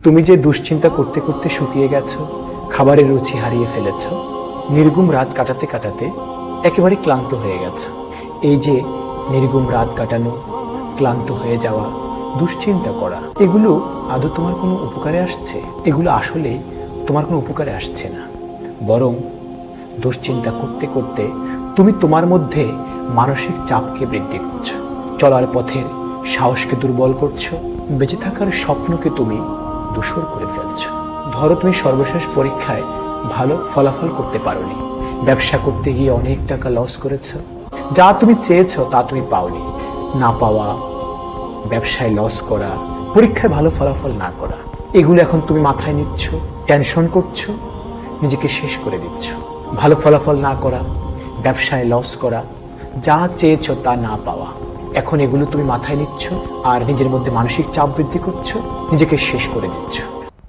তুমি যে দুশ্চিন্তা করতে করতে শুকিয়ে গেছো, খাবারের রুচি হারিয়ে ফেলেছো, নির্ঘুম রাত কাটাতে কাটাতে একেবারে ক্লান্ত হয়ে গেছো। এই যে নির্ঘুম রাত কাটানো, ক্লান্ত হয়ে যাওয়া, দুশ্চিন্তা করা, এগুলো আদৌ তোমার কোনো উপকারে আসছে? এগুলো আসলে তোমার কোনো উপকারে আসছে না, বরং দুশ্চিন্তা করতে করতে তুমি তোমার মধ্যে মানসিক চাপকে বৃদ্ধি করছো, চলার পথের সাহসকে দুর্বল করছো, বেঁচে থাকার স্বপ্নকে তুমি ধূসর করে ফেলছো। ধরো তুমি সর্বশেষ পরীক্ষায় ভালো ফলাফল করতে পারোনি, ব্যবসা করতে গিয়ে অনেক টাকা লস করেছো, যা তুমি চেয়েছো তা তুমি পাওনি। না পাওয়া, ব্যবসায় লস করা, পরীক্ষায় ভালো ফলাফল না করা, এগুলো এখন তুমি মাথায় নিচ্ছ, টেনশন করছো, নিজেকে শেষ করে দিচ্ছ। ভালো ফলাফল না করা, ব্যবসায় লস করা, যা চেয়েছো তা না পাওয়া, এখন এগুলো তুমি মাথায় নিচ্ছ আর নিজের মধ্যে মানসিক চাপ বৃদ্ধি করছো, নিজেকে শেষ করে দিচ্ছ।